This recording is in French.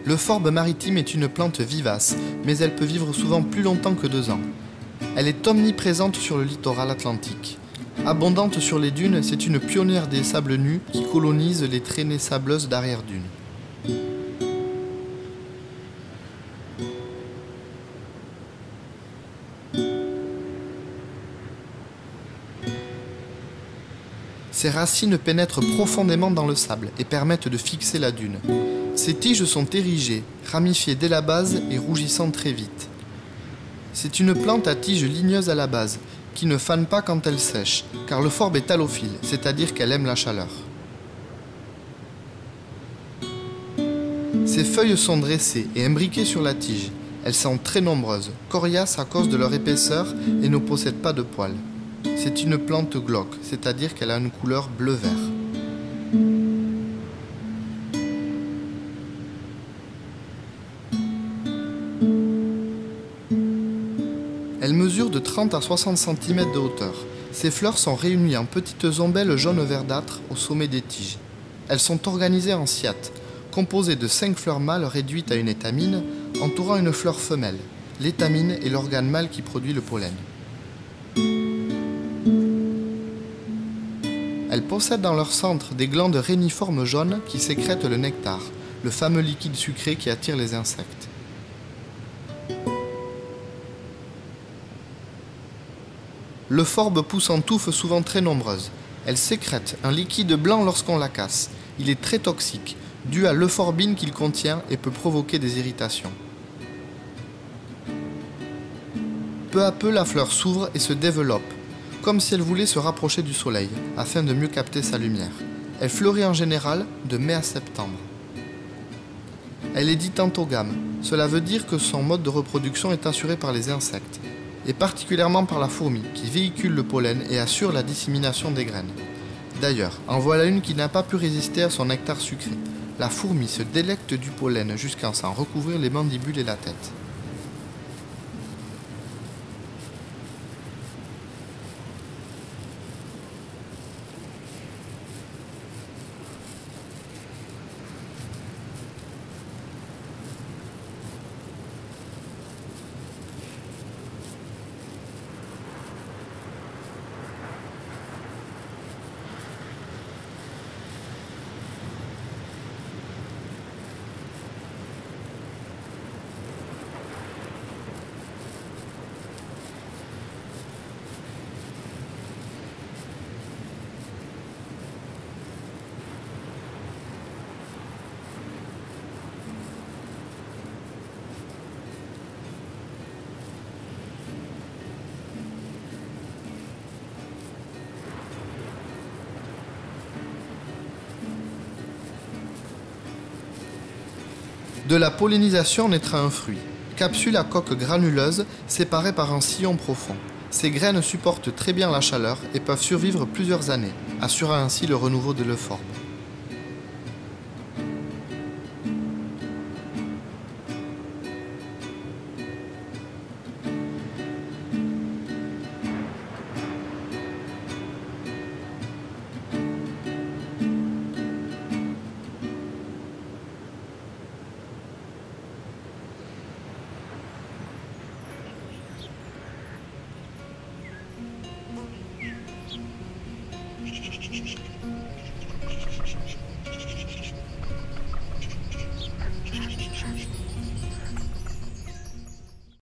L'euphorbe maritime est une plante vivace, mais elle peut vivre souvent plus longtemps que 2 ans. Elle est omniprésente sur le littoral atlantique. Abondante sur les dunes, c'est une pionnière des sables nus qui colonise les traînées sableuses d'arrière-dunes. Ses racines pénètrent profondément dans le sable et permettent de fixer la dune. Ses tiges sont érigées, ramifiées dès la base et rougissant très vite. C'est une plante à tiges ligneuses à la base, qui ne fane pas quand elle sèche, car l'euphorbe est halophile, c'est-à-dire qu'elle aime la chaleur. Ses feuilles sont dressées et imbriquées sur la tige. Elles sont très nombreuses, coriaces à cause de leur épaisseur et ne possèdent pas de poils. C'est une plante glauque, c'est-à-dire qu'elle a une couleur bleu-vert. Elle mesure de 30 à 60 cm de hauteur. Ses fleurs sont réunies en petites ombelles jaune verdâtres au sommet des tiges. Elles sont organisées en sciates, composées de 5 fleurs mâles réduites à une étamine, entourant une fleur femelle. L'étamine est l'organe mâle qui produit le pollen. Elles possèdent dans leur centre des glandes réniformes jaunes qui sécrètent le nectar, le fameux liquide sucré qui attire les insectes. L'euphorbe pousse en touffes souvent très nombreuses. Elle sécrète un liquide blanc lorsqu'on la casse. Il est très toxique, dû à l'euphorbine qu'il contient et peut provoquer des irritations. Peu à peu, la fleur s'ouvre et se développe, comme si elle voulait se rapprocher du soleil, afin de mieux capter sa lumière. Elle fleurit en général de mai à septembre. Elle est dite endogame. Cela veut dire que son mode de reproduction est assuré par les insectes, et particulièrement par la fourmi, qui véhicule le pollen et assure la dissémination des graines. D'ailleurs, en voilà une qui n'a pas pu résister à son nectar sucré. La fourmi se délecte du pollen jusqu'à s'en recouvrir les mandibules et la tête. De la pollinisation naîtra un fruit, capsule à coque granuleuse séparée par un sillon profond. Ces graines supportent très bien la chaleur et peuvent survivre plusieurs années, assurant ainsi le renouveau de l'euphorbe.